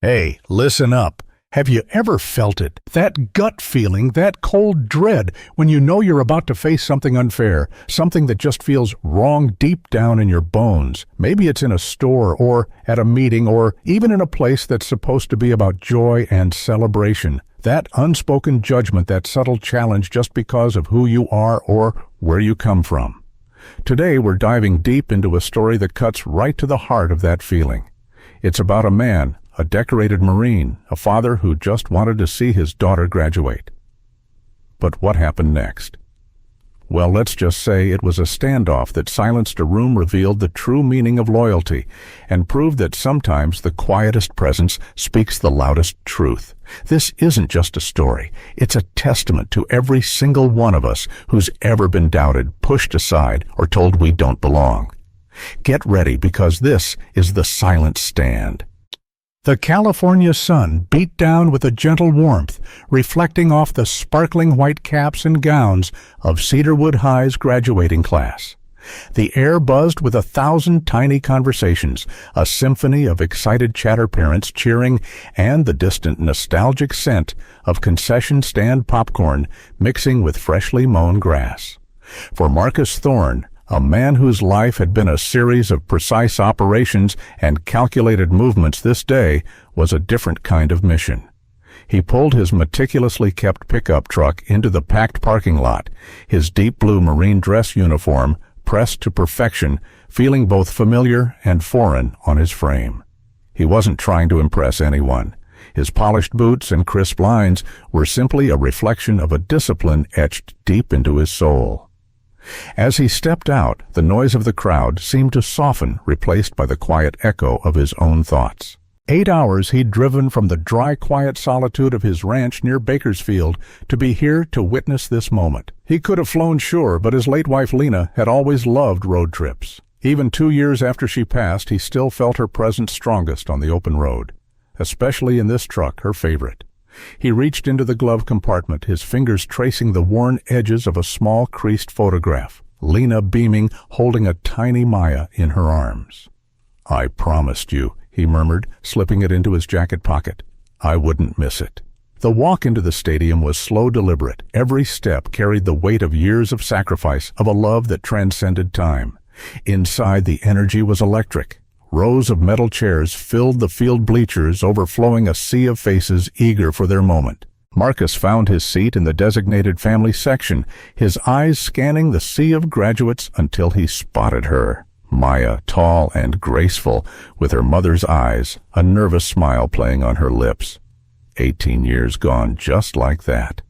Hey, listen up. Have you ever felt it? That gut feeling, that cold dread when you know you're about to face something unfair, something that just feels wrong deep down in your bones. Maybe it's in a store or at a meeting or even in a place that's supposed to be about joy and celebration. That unspoken judgment, that subtle challenge just because of who you are or where you come from. Today we're diving deep into a story that cuts right to the heart of that feeling. It's about a man, a decorated Marine, a father who just wanted to see his daughter graduate. But what happened next? Well, let's just say it was a standoff that silenced a room, revealed the true meaning of loyalty, and proved that sometimes the quietest presence speaks the loudest truth. This isn't just a story. It's a testament to every single one of us who's ever been doubted, pushed aside, or told we don't belong. Get ready, because this is the silent stand. The California sun beat down with a gentle warmth, reflecting off the sparkling white caps and gowns of Cedarwood High's graduating class. The air buzzed with 1,000 tiny conversations, a symphony of excited chatter, parents cheering, and the distant nostalgic scent of concession stand popcorn mixing with freshly mown grass. For Marcus Thorne, a man whose life had been a series of precise operations and calculated movements, this day was a different kind of mission. He pulled his meticulously kept pickup truck into the packed parking lot, his deep blue Marine dress uniform pressed to perfection, feeling both familiar and foreign on his frame. He wasn't trying to impress anyone. His polished boots and crisp lines were simply a reflection of a discipline etched deep into his soul. As he stepped out, the noise of the crowd seemed to soften, replaced by the quiet echo of his own thoughts. 8 hours he'd driven from the dry, quiet solitude of his ranch near Bakersfield to be here to witness this moment. He could have flown, sure, but his late wife Lena had always loved road trips. Even 2 years after she passed, he still felt her presence strongest on the open road, especially in this truck, her favorite. He reached into the glove compartment, his fingers tracing the worn edges of a small creased photograph, Lena beaming, holding a tiny Maya in her arms. "I promised you," he murmured, slipping it into his jacket pocket. "I wouldn't miss it." The walk into the stadium was slow, deliberate. Every step carried the weight of years of sacrifice, of a love that transcended time. Inside, the energy was electric. Rows of metal chairs filled the field bleachers, overflowing a sea of faces eager for their moment. Marcus found his seat in the designated family section, his eyes scanning the sea of graduates until he spotted her. Maya, tall and graceful, with her mother's eyes, a nervous smile playing on her lips. 18 years gone just like that.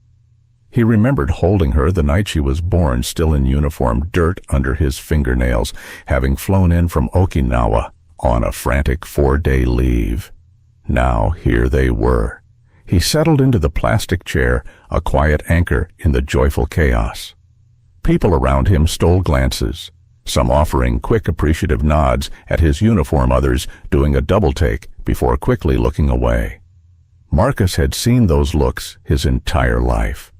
He remembered holding her the night she was born, still in uniform, dirt under his fingernails, having flown in from Okinawa on a frantic 4-day leave. Now here they were. He settled into the plastic chair, a quiet anchor in the joyful chaos. People around him stole glances, some offering quick appreciative nods at his uniform, others doing a double take before quickly looking away. Marcus had seen those looks his entire life.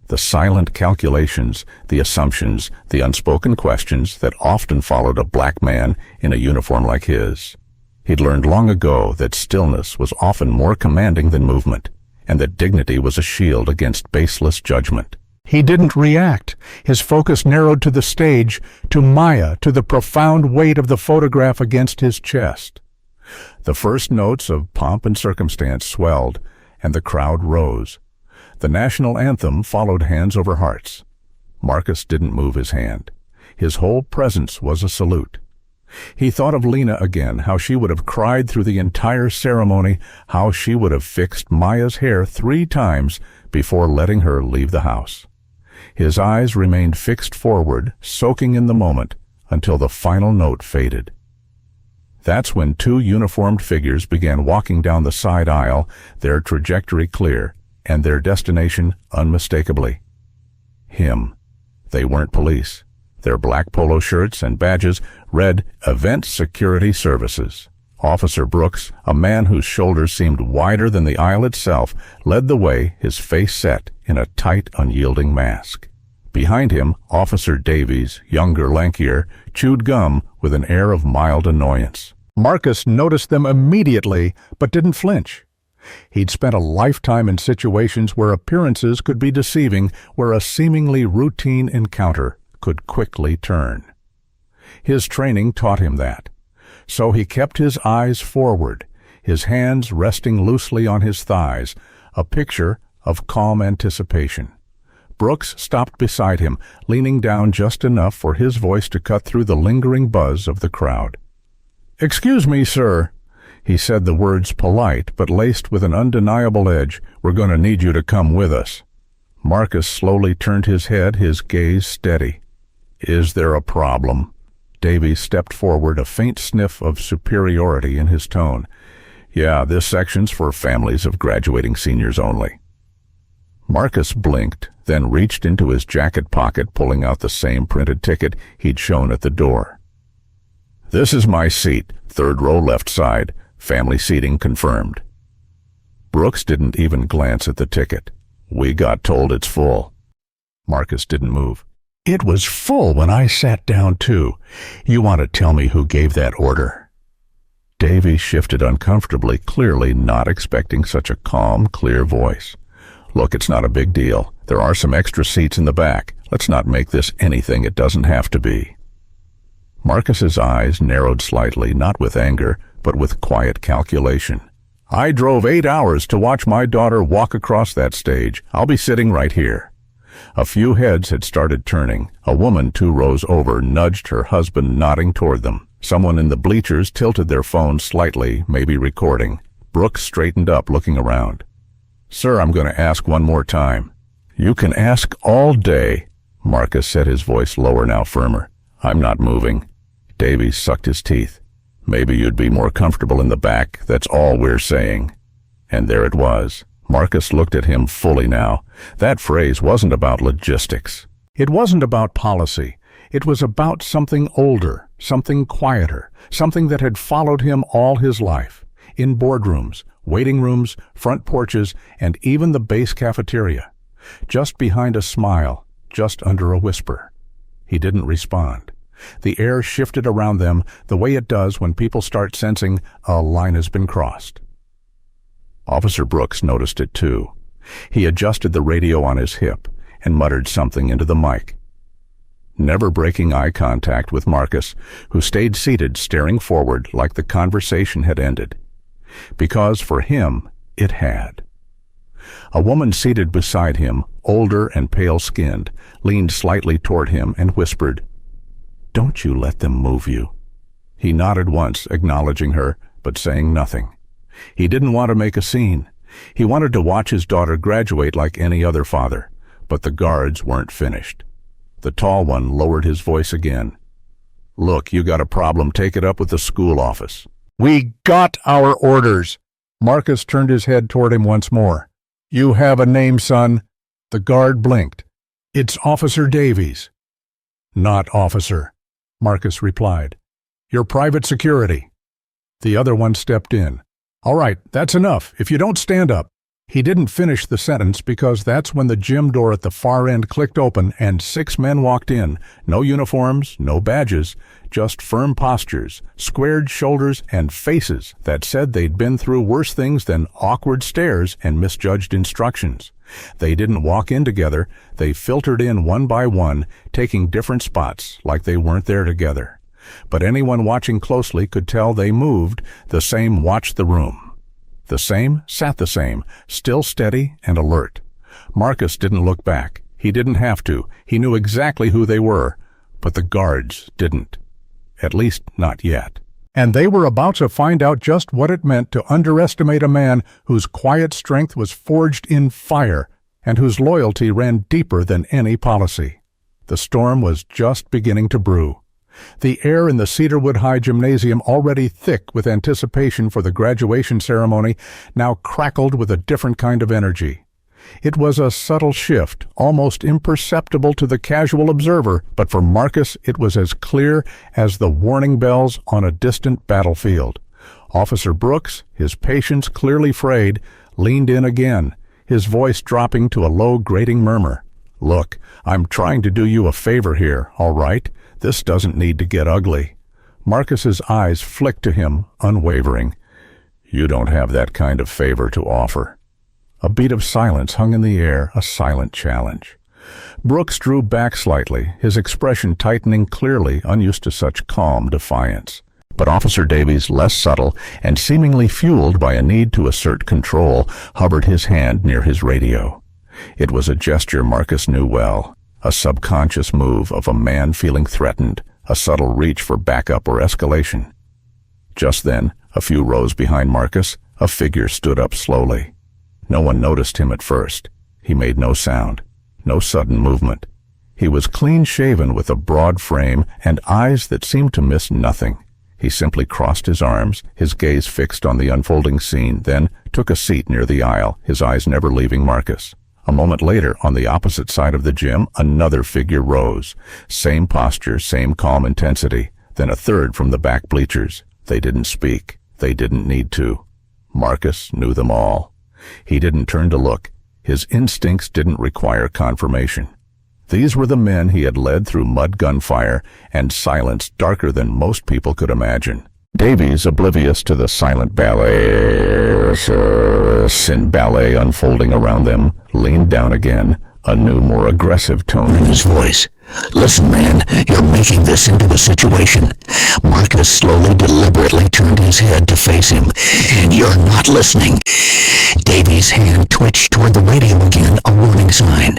The silent calculations, the assumptions, the unspoken questions that often followed a black man in a uniform like his. He'd learned long ago that stillness was often more commanding than movement, and that dignity was a shield against baseless judgment. He didn't react. His focus narrowed to the stage, to Maya, to the profound weight of the photograph against his chest. The first notes of pomp and circumstance swelled, and the crowd rose. The national anthem followed, hands over hearts. Marcus didn't move his hand. His whole presence was a salute. He thought of Lena again, how she would have cried through the entire ceremony, how she would have fixed Maya's hair 3 times before letting her leave the house. His eyes remained fixed forward, soaking in the moment, until the final note faded. That's when 2 uniformed figures began walking down the side aisle, their trajectory clear, and their destination unmistakably him. They weren't police. Their black polo shirts and badges read Event Security Services. Officer Brooks, a man whose shoulders seemed wider than the aisle itself, led the way, his face set in a tight, unyielding mask. Behind him, Officer Davies, younger, lankier, chewed gum with an air of mild annoyance. Marcus noticed them immediately, but didn't flinch. He'd spent a lifetime in situations where appearances could be deceiving, where a seemingly routine encounter could quickly turn. His training taught him that. So he kept his eyes forward, his hands resting loosely on his thighs, a picture of calm anticipation. Brooks stopped beside him, leaning down just enough for his voice to cut through the lingering buzz of the crowd. "Excuse me, sir." He said the words polite, but laced with an undeniable edge. "We're going to need you to come with us." Marcus slowly turned his head, his gaze steady. "Is there a problem?" Davies stepped forward, a faint sniff of superiority in his tone. "Yeah, this section's for families of graduating seniors only." Marcus blinked, then reached into his jacket pocket, pulling out the same printed ticket he'd shown at the door. "This is my seat, third row left side. Family seating confirmed." Brooks didn't even glance at the ticket. "We got told it's full." Marcus didn't move. "It was full when I sat down too. You want to tell me who gave that order?" Davy shifted uncomfortably, clearly not expecting such a calm, clear voice. "Look, it's not a big deal. There are some extra seats in the back. Let's not make this anything it doesn't have to be." Marcus's eyes narrowed slightly, not with anger, but with quiet calculation. "I drove 8 hours to watch my daughter walk across that stage. I'll be sitting right here." A few heads had started turning. A woman 2 rows over nudged her husband, nodding toward them. Someone in the bleachers tilted their phone slightly, maybe recording. Brooks straightened up, looking around. "Sir, I'm going to ask one more time." "You can ask all day." Marcus said, his voice lower, now firmer. "I'm not moving." Davies sucked his teeth. "Maybe you'd be more comfortable in the back, that's all we're saying." And there it was. Marcus looked at him fully now. That phrase wasn't about logistics. It wasn't about policy. It was about something older, something quieter, something that had followed him all his life. In boardrooms, waiting rooms, front porches, and even the base cafeteria. Just behind a smile, just under a whisper. He didn't respond. The air shifted around them the way it does when people start sensing a line has been crossed. Officer Brooks noticed it too. He adjusted the radio on his hip and muttered something into the mic. Never breaking eye contact with Marcus, who stayed seated staring forward like the conversation had ended. Because for him, it had. A woman seated beside him, older and pale-skinned, leaned slightly toward him and whispered, "Don't you let them move you." He nodded once, acknowledging her, but saying nothing. He didn't want to make a scene. He wanted to watch his daughter graduate like any other father, but the guards weren't finished. The tall one lowered his voice again. "Look, you got a problem, take it up with the school office." "We got our orders." Marcus turned his head toward him once more. "You have a name, son." The guard blinked. "It's Officer Davies." "Not officer," Marcus replied. "You're private security." The other one stepped in. "All right, that's enough. If you don't stand up." He didn't finish the sentence because that's when the gym door at the far end clicked open and 6 men walked in. No uniforms, no badges, just firm postures, squared shoulders, and faces that said they'd been through worse things than awkward stares and misjudged instructions. They didn't walk in together. They filtered in one by one, taking different spots like they weren't there together. But anyone watching closely could tell they moved. The same watched the room. The same sat the same, still steady and alert. Marcus didn't look back. He didn't have to. He knew exactly who they were, but the guards didn't. At least not yet. And they were about to find out just what it meant to underestimate a man whose quiet strength was forged in fire and whose loyalty ran deeper than any policy. The storm was just beginning to brew. The air in the Cedarwood High Gymnasium, already thick with anticipation for the graduation ceremony, now crackled with a different kind of energy. It was a subtle shift, almost imperceptible to the casual observer, but for Marcus it was as clear as the warning bells on a distant battlefield. Officer Brooks, his patience clearly frayed, leaned in again, his voice dropping to a low, grating murmur. "Look, I'm trying to do you a favor here, all right? This doesn't need to get ugly. Marcus's eyes flicked to him, unwavering. "You don't have that kind of favor to offer." A beat of silence hung in the air, a silent challenge. Brooks drew back slightly, his expression tightening clearly, unused to such calm defiance. But Officer Davies, less subtle and seemingly fueled by a need to assert control, hovered his hand near his radio. It was a gesture Marcus knew well, a subconscious move of a man feeling threatened, a subtle reach for backup or escalation. Just then, a few rows behind Marcus, a figure stood up slowly. No one noticed him at first. He made no sound, no sudden movement. He was clean-shaven with a broad frame and eyes that seemed to miss nothing. He simply crossed his arms, his gaze fixed on the unfolding scene, then took a seat near the aisle, his eyes never leaving Marcus. A moment later, on the opposite side of the gym, another figure rose. Same posture, same calm intensity. Then a third from the back bleachers. They didn't speak. They didn't need to. Marcus knew them all. He didn't turn to look. His instincts didn't require confirmation. These were the men he had led through mud gunfire and silence darker than most people could imagine. Davies, oblivious to the silent ballet unfolding around them, leaned down again, a new, more aggressive tone in his voice. "Listen, man, you're making this into a situation." Marcus slowly, deliberately turned his head to face him. "And you're not listening." Davies' hand twitched toward the radio again, a warning sign.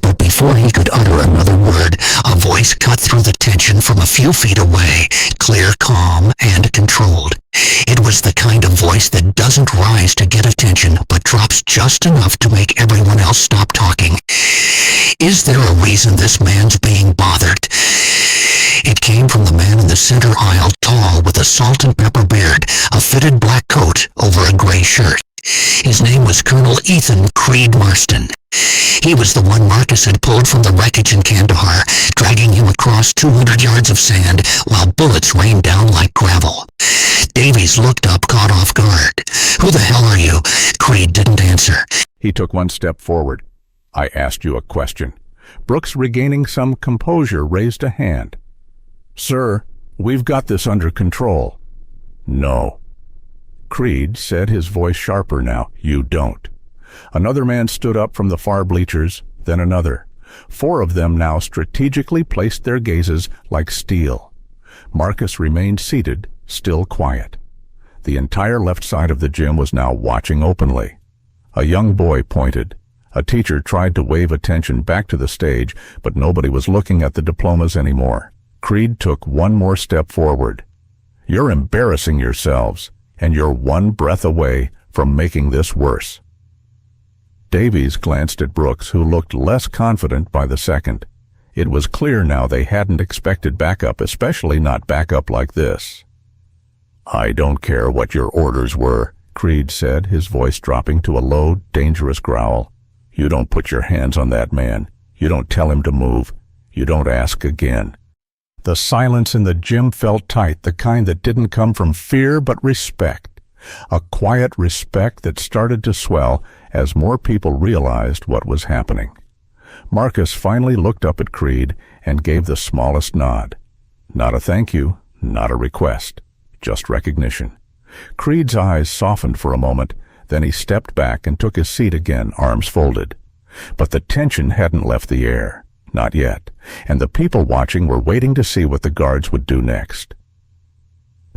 But before he could utter another word, a voice cut through the tension from a few feet away, clear, calm, and controlled. It was the kind of voice that doesn't rise to get attention, but drops just enough to make everyone else stop talking. "Is there a reason this man's being bothered?" It came from the man in the center aisle, tall, with a salt and pepper beard, a fitted black coat over a gray shirt. His name was Colonel Ethan Creed Marston. He was the one Marcus had pulled from the wreckage in Kandahar, dragging him across 200 yards of sand while bullets rained down like gravel. Davies looked up, caught off guard. "Who the hell are you?" Creed didn't answer. He took one step forward. "I asked you a question." Brooks, regaining some composure, raised a hand. "Sir, we've got this under control." "No." Creed said, his voice sharper now. "You don't." Another man stood up from the far bleachers, then another. 4 of them now strategically placed their gazes like steel. Marcus remained seated, still quiet. The entire left side of the gym was now watching openly. A young boy pointed. A teacher tried to wave attention back to the stage, but nobody was looking at the diplomas anymore. Creed took one more step forward. "You're embarrassing yourselves, and you're one breath away from making this worse." Davies glanced at Brooks, who looked less confident by the second. It was clear now they hadn't expected backup, especially not backup like this. "I don't care what your orders were," Creed said, his voice dropping to a low, dangerous growl. "You don't put your hands on that man. You don't tell him to move. You don't ask again." The silence in the gym felt tight, the kind that didn't come from fear but respect. A quiet respect that started to swell as more people realized what was happening. Marcus finally looked up at Creed and gave the smallest nod. Not a thank you, not a request, just recognition. Creed's eyes softened for a moment, then he stepped back and took his seat again, arms folded. But the tension hadn't left the air. Not yet, and the people watching were waiting to see what the guards would do next.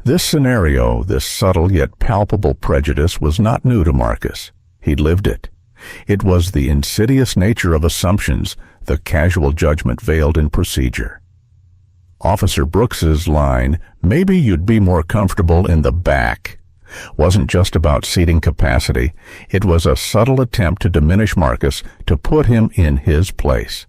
This scenario, this subtle yet palpable prejudice, was not new to Marcus. He'd lived it. It was the insidious nature of assumptions, the casual judgment veiled in procedure. Officer Brooks's line, "Maybe you'd be more comfortable in the back," wasn't just about seating capacity. It was a subtle attempt to diminish Marcus, to put him in his place.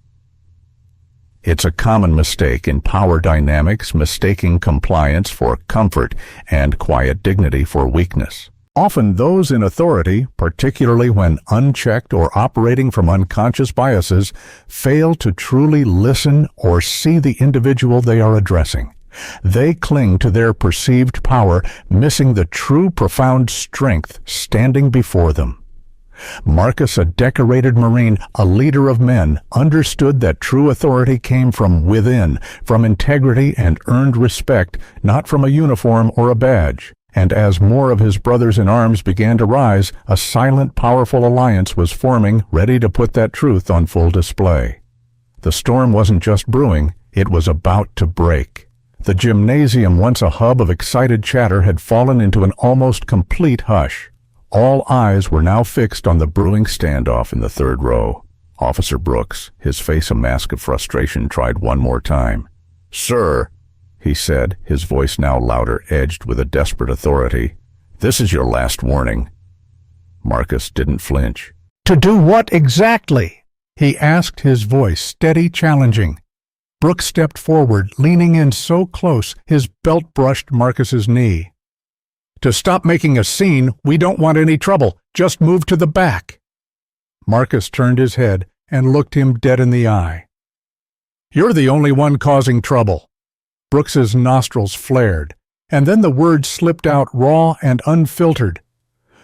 It's a common mistake in power dynamics, mistaking compliance for comfort and quiet dignity for weakness. Often those in authority, particularly when unchecked or operating from unconscious biases, fail to truly listen or see the individual they are addressing. They cling to their perceived power, missing the true profound strength standing before them. Marcus, a decorated Marine, a leader of men, understood that true authority came from within, from integrity and earned respect, not from a uniform or a badge. And as more of his brothers in arms began to rise, a silent, powerful alliance was forming, ready to put that truth on full display. The storm wasn't just brewing, it was about to break. The gymnasium, once a hub of excited chatter, had fallen into an almost complete hush. All eyes were now fixed on the brewing standoff in the third row. Officer Brooks, his face a mask of frustration, tried one more time. "Sir," he said, his voice now louder, edged with a desperate authority, "this is your last warning." Marcus didn't flinch. "To do what exactly?" he asked, his voice steady, challenging. Brooks stepped forward, leaning in so close his belt brushed Marcus's knee. "To stop making a scene, we don't want any trouble. Just move to the back." Marcus turned his head and looked him dead in the eye. "You're the only one causing trouble." Brooks's nostrils flared, and then the words slipped out raw and unfiltered.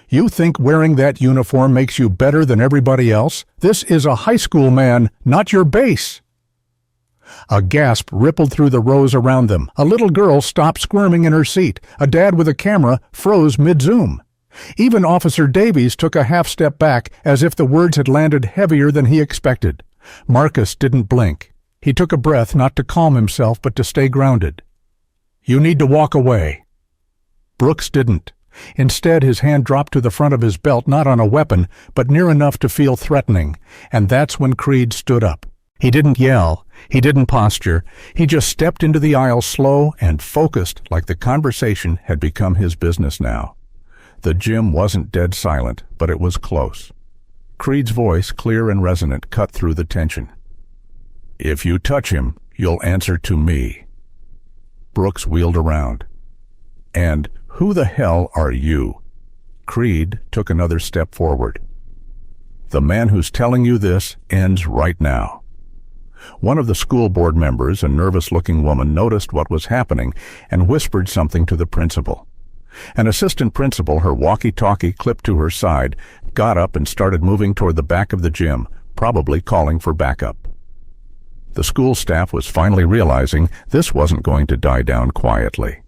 "You think wearing that uniform makes you better than everybody else? This is a high school, man, not your base." A gasp rippled through the rows around them. A little girl stopped squirming in her seat. A dad with a camera froze mid-zoom. Even Officer Davies took a half-step back, as if the words had landed heavier than he expected. Marcus didn't blink. He took a breath, not to calm himself, but to stay grounded. "You need to walk away." Brooks didn't. Instead, his hand dropped to the front of his belt, not on a weapon, but near enough to feel threatening, and that's when Creed stood up. He didn't yell. He didn't posture. He just stepped into the aisle slow and focused, like the conversation had become his business now. The gym wasn't dead silent, but it was close. Creed's voice, clear and resonant, cut through the tension. "If you touch him, you'll answer to me." Brooks wheeled around. "And who the hell are you?" Creed took another step forward. "The man who's telling you this ends right now." One of the school board members, a nervous-looking woman, noticed what was happening and whispered something to the principal. An assistant principal, her walkie-talkie clipped to her side, got up and started moving toward the back of the gym, probably calling for backup. The school staff was finally realizing this wasn't going to die down quietly.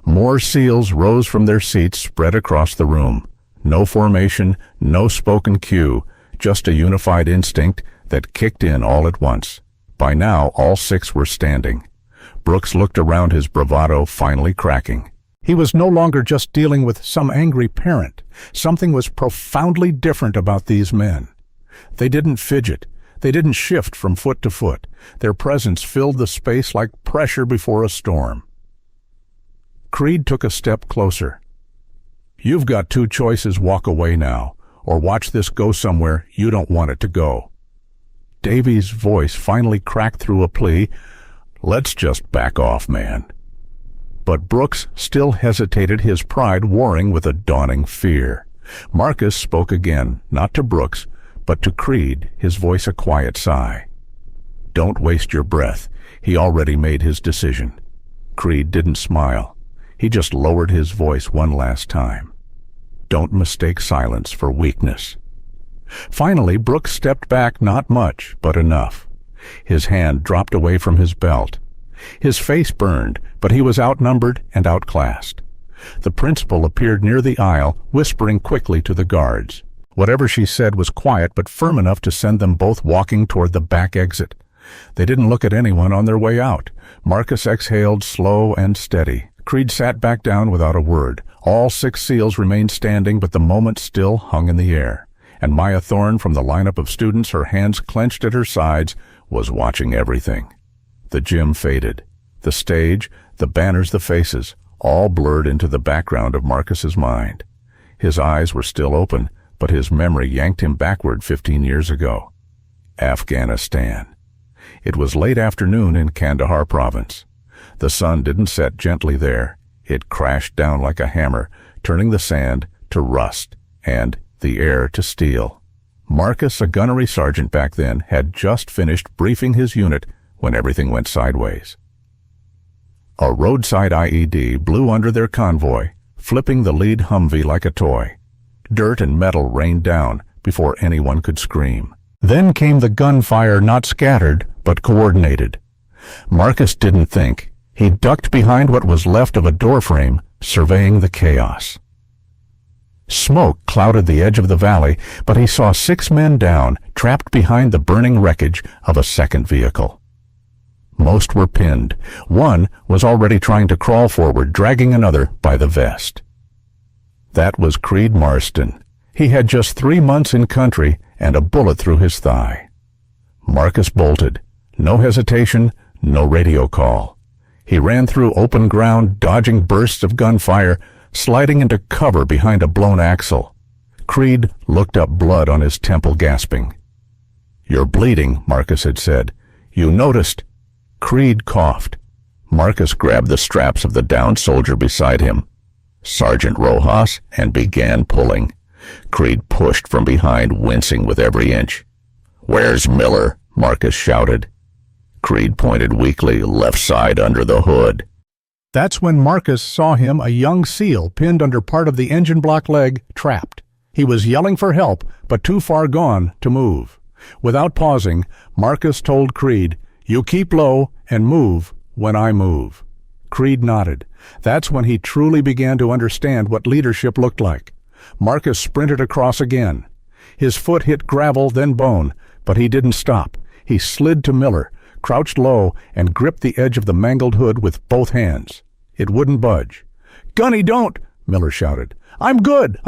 More SEALs rose from their seats, spread across the room. No formation, no spoken cue, just a unified instinct that kicked in all at once. By now, all six were standing. Brooks looked around, his bravado finally cracking. He was no longer just dealing with some angry parent. Something was profoundly different about these men. They didn't fidget. They didn't shift from foot to foot. Their presence filled the space like pressure before a storm. Creed took a step closer. "You've got two choices: walk away now, or watch this go somewhere you don't want it to go." Davies' voice finally cracked through a plea. "Let's just back off, man." But Brooks still hesitated, his pride warring with a dawning fear. Marcus spoke again, not to Brooks, but to Creed, his voice a quiet sigh. "Don't waste your breath. He already made his decision." Creed didn't smile. He just lowered his voice one last time. "Don't mistake silence for weakness." Finally, Brooks stepped back, not much, but enough. His hand dropped away from his belt. His face burned, but he was outnumbered and outclassed. The principal appeared near the aisle, whispering quickly to the guards. Whatever she said was quiet but firm enough to send them both walking toward the back exit. They didn't look at anyone on their way out. Marcus exhaled, slow and steady. Creed sat back down without a word. All six SEALs remained standing, but the moment still hung in the air. And Maya Thorne, from the lineup of students, her hands clenched at her sides, was watching everything. The gym faded. The stage, the banners, the faces, all blurred into the background of Marcus's mind. His eyes were still open, but his memory yanked him backward 15 years ago. Afghanistan. It was late afternoon in Kandahar province. The sun didn't set gently there. It crashed down like a hammer, turning the sand to rust and the air to steel. Marcus, a gunnery sergeant back then, had just finished briefing his unit when everything went sideways. A roadside IED blew under their convoy, flipping the lead Humvee like a toy. Dirt and metal rained down, before anyone could scream. Then came the gunfire, not scattered, but coordinated. Marcus didn't think. He ducked behind what was left of a doorframe, surveying the chaos. Smoke clouded the edge of the valley, but he saw 6 men down, trapped behind the burning wreckage of a second vehicle. Most were pinned. One was already trying to crawl forward, dragging another by the vest. That was Creed Marston. He had just 3 months in country and a bullet through his thigh. Marcus bolted. No hesitation, no radio call. He ran through open ground, dodging bursts of gunfire, sliding into cover behind a blown axle. Creed looked up, blood on his temple, gasping. "You're bleeding," Marcus had said. "You noticed." Creed coughed. Marcus grabbed the straps of the downed soldier beside him, Sergeant Rojas, and began pulling. Creed pushed from behind, wincing with every inch. "Where's Miller?" Marcus shouted. Creed pointed weakly, left side under the hood. That's when Marcus saw him, a young SEAL pinned under part of the engine block leg, trapped. He was yelling for help, but too far gone to move. Without pausing, Marcus told Creed, "You keep low and move when I move." Creed nodded. That's when he truly began to understand what leadership looked like. Marcus sprinted across again. His foot hit gravel, then bone, but he didn't stop. He slid to Miller, crouched low, and gripped the edge of the mangled hood with both hands. It wouldn't budge. "Gunny, don't!" Miller shouted. I'm good!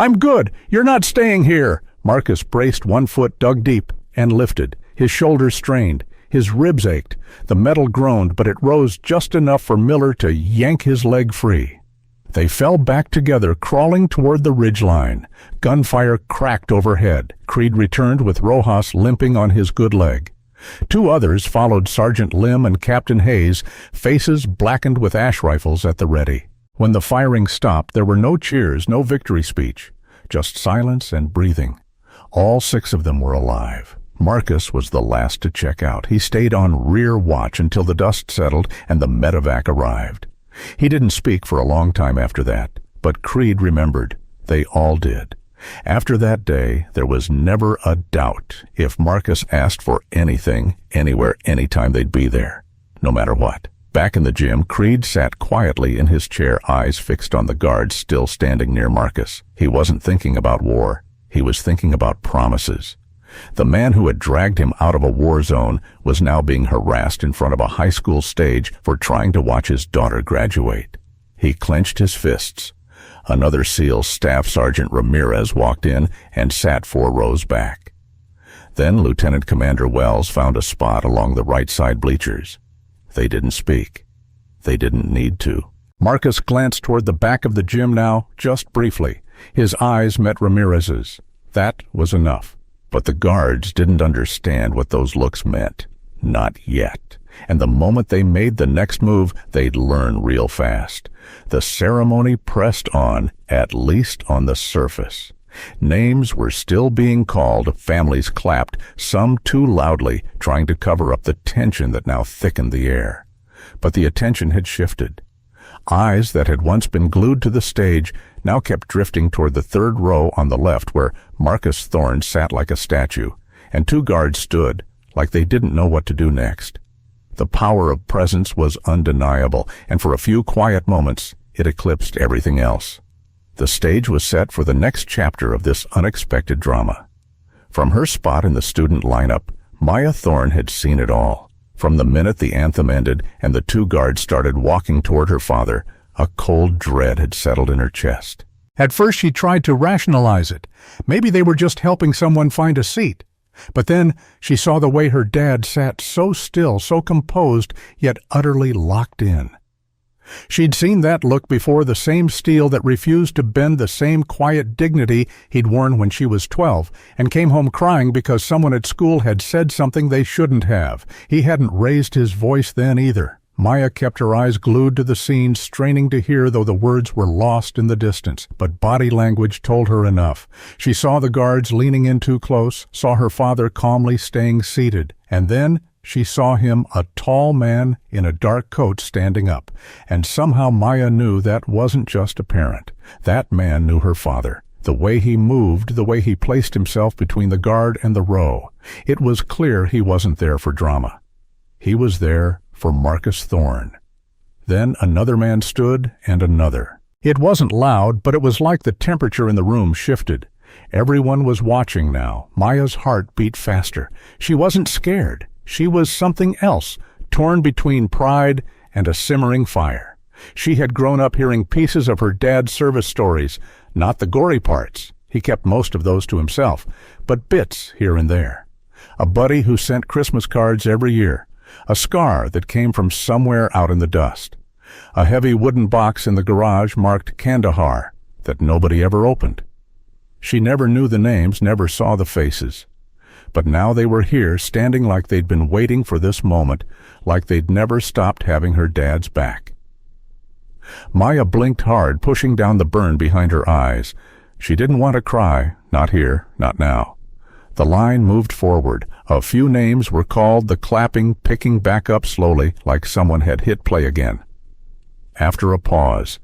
You're not staying here!" Marcus braced, one foot dug deep, and lifted. His shoulders strained. His ribs ached. The metal groaned, but it rose just enough for Miller to yank his leg free. They fell back together, crawling toward the ridgeline. Gunfire cracked overhead. Creed returned with Rojas limping on his good leg. 2 others followed, Sergeant Lim and Captain Hayes, faces blackened with ash rifles at the ready. When the firing stopped, there were no cheers, no victory speech, just silence and breathing. All 6 of them were alive. Marcus was the last to check out. He stayed on rear watch until the dust settled and the medevac arrived. He didn't speak for a long time after that, but Creed remembered. They all did. After that day, there was never a doubt. If Marcus asked for anything, anywhere, anytime, they'd be there, no matter what. Back in the gym, Creed sat quietly in his chair, eyes fixed on the guards still standing near Marcus. He wasn't thinking about war. He was thinking about promises. The man who had dragged him out of a war zone was now being harassed in front of a high school stage for trying to watch his daughter graduate. He clenched his fists. Another SEAL, Staff Sergeant Ramirez, walked in and sat 4 rows back. Then Lieutenant Commander Wells found a spot along the right side bleachers. They didn't speak. They didn't need to. Marcus glanced toward the back of the gym now, just briefly. His eyes met Ramirez's. That was enough. But the guards didn't understand what those looks meant. Not yet. And the moment they made the next move, they'd learn real fast. The ceremony pressed on, at least on the surface. Names were still being called, families clapped, some too loudly, trying to cover up the tension that now thickened the air. But the attention had shifted. Eyes that had once been glued to the stage now kept drifting toward the 3rd row on the left, where Marcus Thorne sat like a statue, and 2 guards stood, like they didn't know what to do next. The power of presence was undeniable, and for a few quiet moments, it eclipsed everything else. The stage was set for the next chapter of this unexpected drama. From her spot in the student lineup, Maya Thorne had seen it all. From the minute the anthem ended and the 2 guards started walking toward her father, a cold dread had settled in her chest. At first she tried to rationalize it. Maybe they were just helping someone find a seat. But then she saw the way her dad sat so still, so composed, yet utterly locked in. She'd seen that look before, the same steel that refused to bend, the same quiet dignity he'd worn when she was 12, and came home crying because someone at school had said something they shouldn't have. He hadn't raised his voice then either. Maya kept her eyes glued to the scene, straining to hear, though the words were lost in the distance. But body language told her enough. She saw the guards leaning in too close, saw her father calmly staying seated, and then she saw him, a tall man in a dark coat, standing up. And somehow Maya knew that wasn't just apparent. That man knew her father. The way he moved, the way he placed himself between the guard and the row. It was clear he wasn't there for drama. He was there for Marcus Thorne. Then another man stood, and another. It wasn't loud, but it was like the temperature in the room shifted. Everyone was watching now. Maya's heart beat faster. She wasn't scared. She was something else, torn between pride and a simmering fire. She had grown up hearing pieces of her dad's service stories, not the gory parts. He kept most of those to himself, but bits here and there. A buddy who sent Christmas cards every year. A scar that came from somewhere out in the dust. A heavy wooden box in the garage marked Kandahar that nobody ever opened. She never knew the names, never saw the faces. But now they were here, standing like they'd been waiting for this moment, like they'd never stopped having her dad's back. Maya blinked hard, pushing down the burn behind her eyes. She didn't want to cry, not here, not now. The line moved forward. A few names were called, the clapping picking back up slowly, like someone had hit play again. After a pause.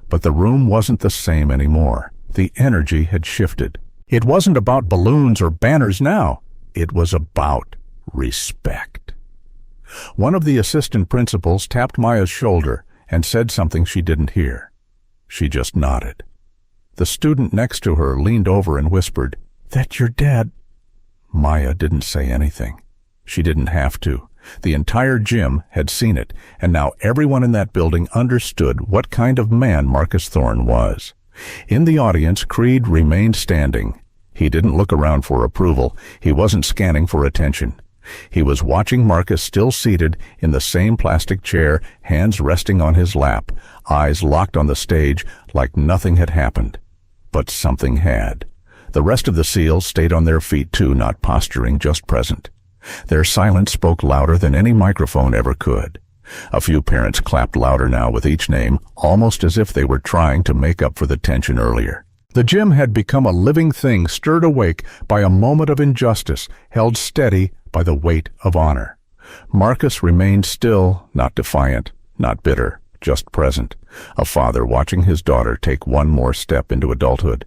But the room wasn't the same anymore. The energy had shifted. It wasn't about balloons or banners now. It was about respect. One of the assistant principals tapped Maya's shoulder and said something she didn't hear. She just nodded. The student next to her leaned over and whispered, "That's your dad." Maya didn't say anything. She didn't have to. The entire gym had seen it, and now everyone in that building understood what kind of man Marcus Thorne was. In the audience, Creed remained standing. He didn't look around for approval. He wasn't scanning for attention. He was watching Marcus still seated in the same plastic chair, hands resting on his lap, eyes locked on the stage like nothing had happened. But something had. The rest of the SEALs stayed on their feet too, not posturing, just present. Their silence spoke louder than any microphone ever could. A few parents clapped louder now with each name, almost as if they were trying to make up for the tension earlier. The gym had become a living thing, stirred awake by a moment of injustice, held steady by the weight of honor. Marcus remained still, not defiant, not bitter, just present, a father watching his daughter take one more step into adulthood.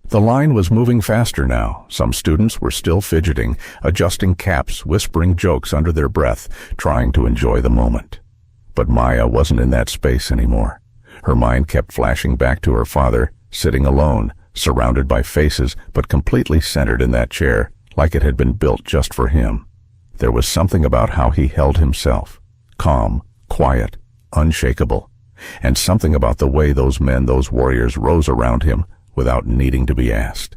The line was moving faster now. Some students were still fidgeting, adjusting caps, whispering jokes under their breath, trying to enjoy the moment. But Maya wasn't in that space anymore. Her mind kept flashing back to her father, sitting alone, surrounded by faces, but completely centered in that chair, like it had been built just for him. There was something about how he held himself, calm, quiet, unshakable, and something about the way those men, those warriors, rose around him without needing to be asked.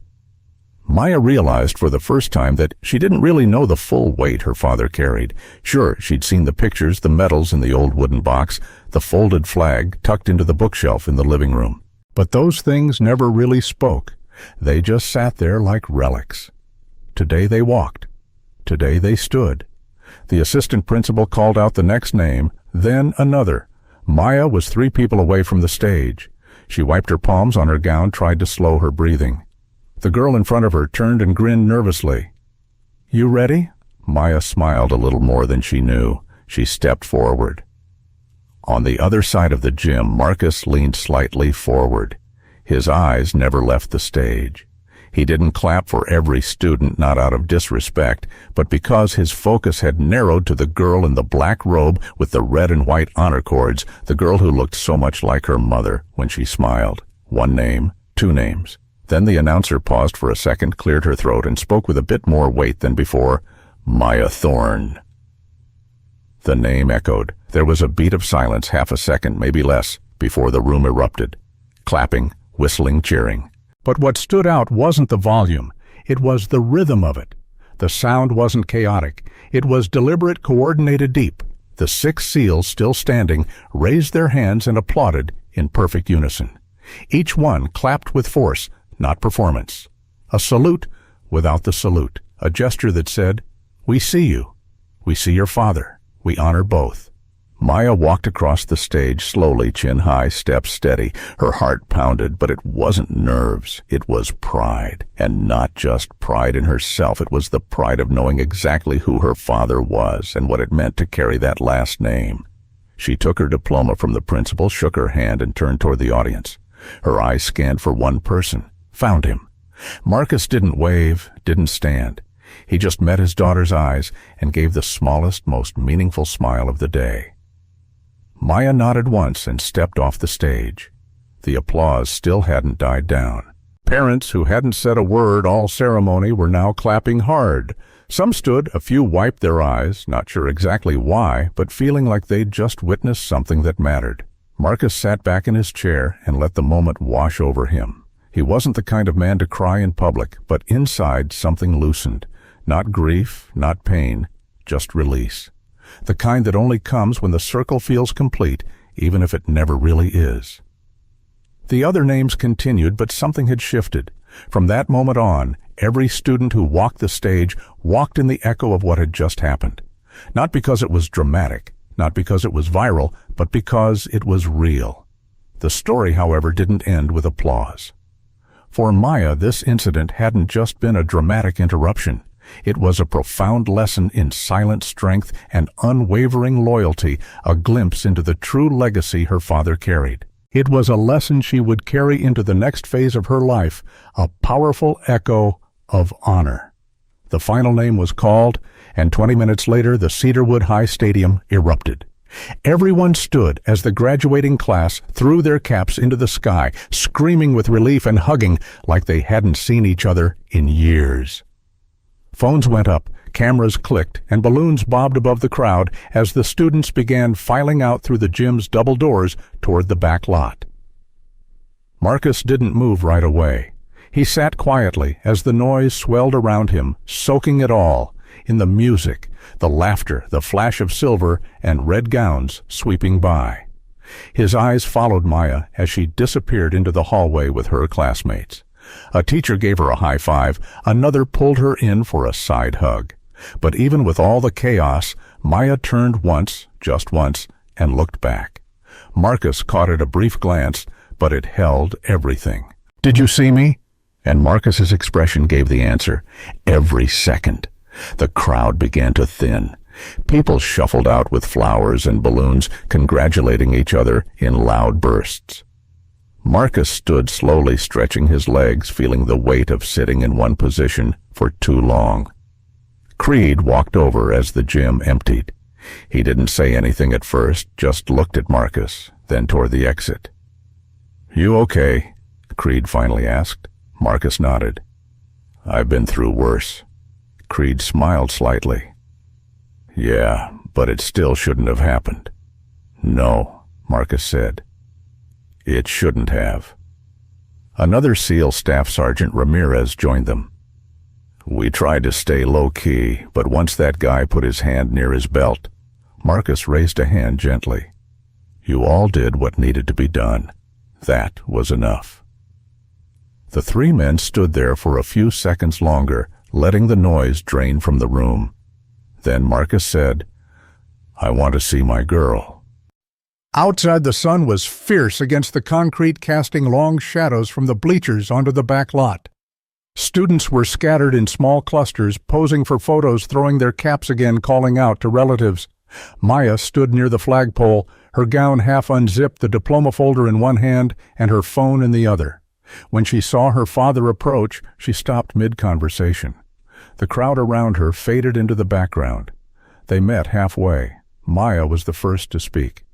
Maya realized for the first time that she didn't really know the full weight her father carried. Sure, she'd seen the pictures, the medals in the old wooden box, the folded flag tucked into the bookshelf in the living room. But those things never really spoke. They just sat there like relics. Today they walked. Today they stood. The assistant principal called out the next name, then another. Maya was 3 people away from the stage. She wiped her palms on her gown, tried to slow her breathing. The girl in front of her turned and grinned nervously. "You ready?" Maya smiled a little more than she knew. She stepped forward. On the other side of the gym, Marcus leaned slightly forward. His eyes never left the stage. He didn't clap for every student, not out of disrespect, but because his focus had narrowed to the girl in the black robe with the red and white honor cords, the girl who looked so much like her mother when she smiled. 1 name, 2 names. Then the announcer paused for a second, cleared her throat, and spoke with a bit more weight than before. "Maya Thorne." The name echoed. There was a beat of silence, half a second, maybe less, before the room erupted. Clapping, whistling, cheering. But what stood out wasn't the volume. It was the rhythm of it. The sound wasn't chaotic. It was deliberate, coordinated, deep. The 6 SEALs, still standing, raised their hands and applauded in perfect unison. Each one clapped with force, not performance. A salute without the salute. A gesture that said, "We see you. We see your father. We honor both." Maya walked across the stage slowly, chin high, steps steady. Her heart pounded, but it wasn't nerves. It was pride. And not just pride in herself. It was the pride of knowing exactly who her father was and what it meant to carry that last name. She took her diploma from the principal, shook her hand, and turned toward the audience. Her eyes scanned for one person. found him. Marcus didn't wave, didn't stand. He just met his daughter's eyes and gave the smallest, most meaningful smile of the day. Maya nodded once and stepped off the stage. The applause still hadn't died down. Parents who hadn't said a word all ceremony were now clapping hard. Some stood, a few wiped their eyes, not sure exactly why, but feeling like they'd just witnessed something that mattered. Marcus sat back in his chair and let the moment wash over him. He wasn't the kind of man to cry in public, but inside something loosened. Not grief, not pain, just release. The kind that only comes when the circle feels complete, even if it never really is. The other names continued, but something had shifted. From that moment on, every student who walked the stage walked in the echo of what had just happened. Not because it was dramatic, not because it was viral, but because it was real. The story, however, didn't end with applause. For Maya, this incident hadn't just been a dramatic interruption. It was a profound lesson in silent strength and unwavering loyalty, a glimpse into the true legacy her father carried. It was a lesson she would carry into the next phase of her life, a powerful echo of honor. The final name was called, and 20 minutes later the Cedarwood High Stadium erupted. Everyone stood as the graduating class threw their caps into the sky, screaming with relief and hugging like they hadn't seen each other in years. Phones went up, cameras clicked, and balloons bobbed above the crowd as the students began filing out through the gym's double doors toward the back lot. Marcus didn't move right away. He sat quietly as the noise swelled around him, soaking it all in the music, the laughter, the flash of silver, and red gowns sweeping by. His eyes followed Maya as she disappeared into the hallway with her classmates. A teacher gave her a high five, another pulled her in for a side hug. But even with all the chaos, Maya turned once, just once, and looked back. Marcus caught it a brief glance, but it held everything. "Did you see me?" And Marcus's expression gave the answer. Every second. The crowd began to thin. People shuffled out with flowers and balloons, congratulating each other in loud bursts. Marcus stood slowly stretching his legs, feeling the weight of sitting in one position for too long. Creed walked over as the gym emptied. He didn't say anything at first, just looked at Marcus, then toward the exit. "You okay?" Creed finally asked. Marcus nodded. "I've been through worse." Creed smiled slightly. "Yeah, but it still shouldn't have happened." "No," Marcus said. "It shouldn't have." Another SEAL Staff Sergeant Ramirez joined them. "We tried to stay low-key, but once that guy put his hand near his belt..." Marcus raised a hand gently. "You all did what needed to be done. That was enough." The three men stood there for a few seconds longer, letting the noise drain from the room. Then Marcus said, "I want to see my girl." Outside, the sun was fierce against the concrete, casting long shadows from the bleachers onto the back lot. Students were scattered in small clusters, posing for photos, throwing their caps again, calling out to relatives. Maya stood near the flagpole, her gown half unzipped, the diploma folder in one hand and her phone in the other. When she saw her father approach, she stopped mid-conversation. The crowd around her faded into the background. They met halfway. Maya was the first to speak.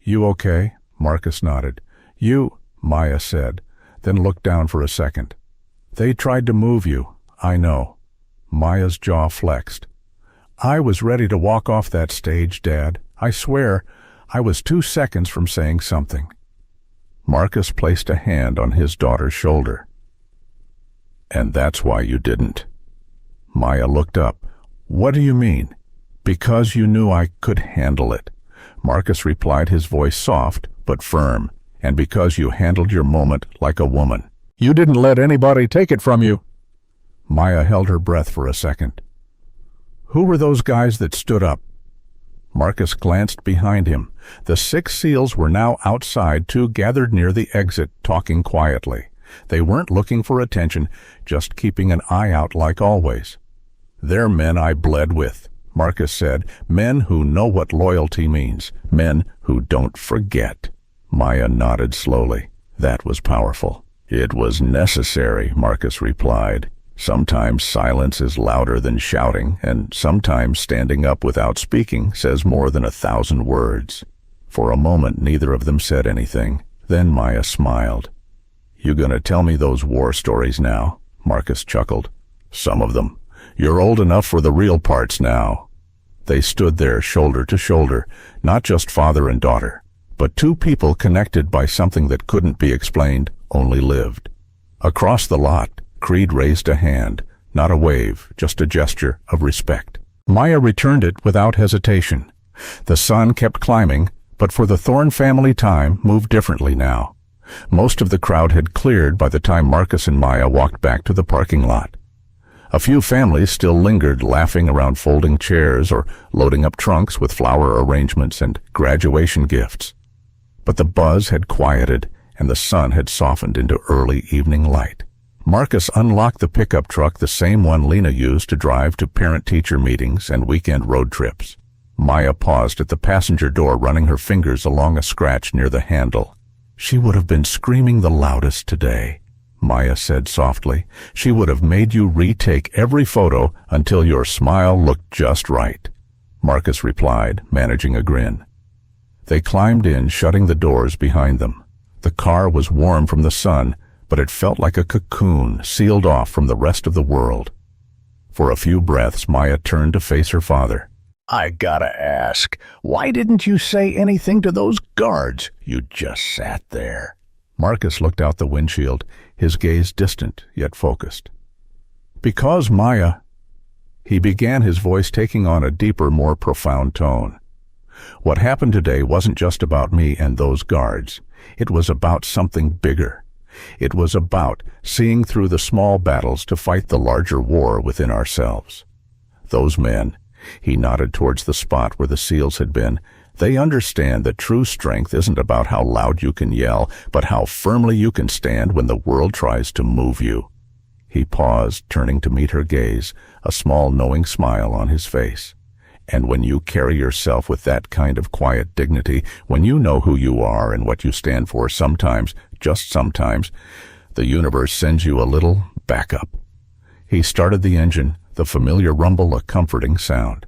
"You okay?" Marcus nodded. "You," Maya said, then looked down for a second. "They tried to move you, I know." Maya's jaw flexed. "I was ready to walk off that stage, Dad. I swear, I was 2 seconds from saying something." Marcus placed a hand on his daughter's shoulder. "And that's why you didn't." Maya looked up. "What do you mean?" "Because you knew I could handle it." Marcus replied, his voice soft but firm. "And because you handled your moment like a woman. You didn't let anybody take it from you." Maya held her breath for a second. "Who were those guys that stood up?" Marcus glanced behind him. The 6 SEALs were now outside, 2 gathered near the exit, talking quietly. They weren't looking for attention, just keeping an eye out like always. "They're men I bled with," Marcus said. "Men who know what loyalty means. Men who don't forget." Maya nodded slowly. That was powerful. "It was necessary," Marcus replied. "Sometimes silence is louder than shouting, and sometimes standing up without speaking says more than 1,000 words." For a moment, neither of them said anything. Then Maya smiled. "You gonna tell me those war stories now?" Marcus chuckled. "Some of them. You're old enough for the real parts now." They stood there shoulder to shoulder, not just father and daughter, but two people connected by something that couldn't be explained, only lived. Across the lot, Creed raised a hand, not a wave, just a gesture of respect. Maya returned it without hesitation. The sun kept climbing, but for the Thorne family, time moved differently now. Most of the crowd had cleared by the time Marcus and Maya walked back to the parking lot. A few families still lingered, laughing around folding chairs or loading up trunks with flower arrangements and graduation gifts. But the buzz had quieted, and the sun had softened into early evening light. Marcus unlocked the pickup truck, the same one Lena used to drive to parent-teacher meetings and weekend road trips. Maya paused at the passenger door, running her fingers along a scratch near the handle. "She would have been screaming the loudest today," Maya said softly. "She would have made you retake every photo until your smile looked just right." Marcus replied, managing a grin. They climbed in, shutting the doors behind them. The car was warm from the sun, but it felt like a cocoon, sealed off from the rest of the world. For a few breaths, Maya turned to face her father. "I gotta ask, why didn't you say anything to those guards? You just sat there." Marcus looked out the windshield, his gaze distant yet focused. "Because, Maya," he began, his voice taking on a deeper, more profound tone. "What happened today wasn't just about me and those guards. It was about something bigger. It was about seeing through the small battles to fight the larger war within ourselves. Those men," he nodded towards the spot where the SEALs had been, "they understand that true strength isn't about how loud you can yell, but how firmly you can stand when the world tries to move you." He paused, turning to meet her gaze, a small knowing smile on his face. "And when you carry yourself with that kind of quiet dignity, when you know who you are and what you stand for, sometimes, just sometimes, the universe sends you a little backup." He started the engine, the familiar rumble a comforting sound.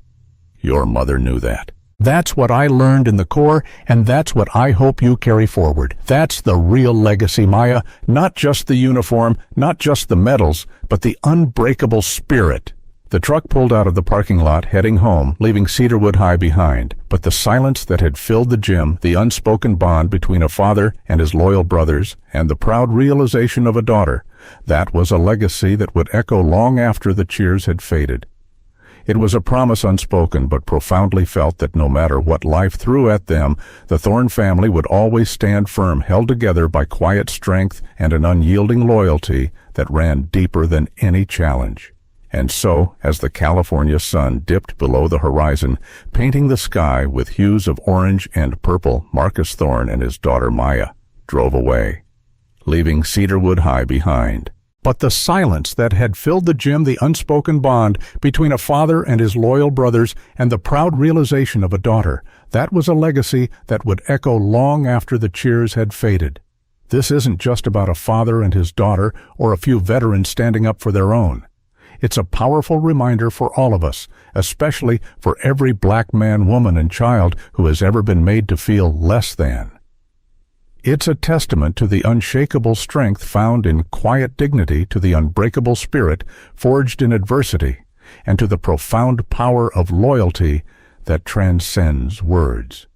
"Your mother knew that." "That's what I learned in the Corps, and that's what I hope you carry forward. That's the real legacy, Maya. Not just the uniform, not just the medals, but the unbreakable spirit." The truck pulled out of the parking lot, heading home, leaving Cedarwood High behind. But the silence that had filled the gym, the unspoken bond between a father and his loyal brothers, and the proud realization of a daughter, that was a legacy that would echo long after the cheers had faded. It was a promise unspoken but profoundly felt that no matter what life threw at them, the Thorne family would always stand firm, held together by quiet strength and an unyielding loyalty that ran deeper than any challenge. And so, as the California sun dipped below the horizon, painting the sky with hues of orange and purple, Marcus Thorne and his daughter Maya drove away, leaving Cedarwood High behind. But the silence that had filled the gym, the unspoken bond between a father and his loyal brothers, and the proud realization of a daughter, that was a legacy that would echo long after the cheers had faded. This isn't just about a father and his daughter or a few veterans standing up for their own. It's a powerful reminder for all of us, especially for every black man, woman, and child who has ever been made to feel less than. It's a testament to the unshakable strength found in quiet dignity, to the unbreakable spirit forged in adversity, and to the profound power of loyalty that transcends words.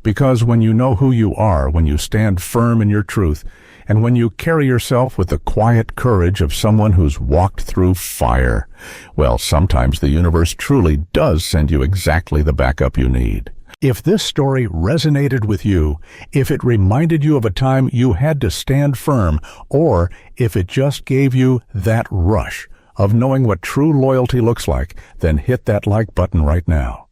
Because when you know who you are, when you stand firm in your truth, and when you carry yourself with the quiet courage of someone who's walked through fire, well, sometimes the universe truly does send you exactly the backup you need. If this story resonated with you, if it reminded you of a time you had to stand firm, or if it just gave you that rush of knowing what true loyalty looks like, then hit that like button right now.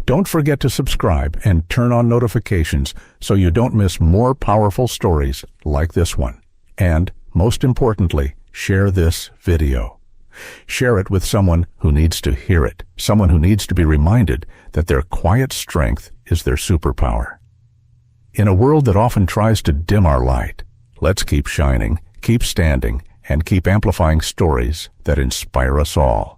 Don't forget to subscribe and turn on notifications so you don't miss more powerful stories like this one. And, most importantly, share this video. Share it with someone who needs to hear it, someone who needs to be reminded that their quiet strength is their superpower. In a world that often tries to dim our light, let's keep shining, keep standing and keep amplifying stories that inspire us all.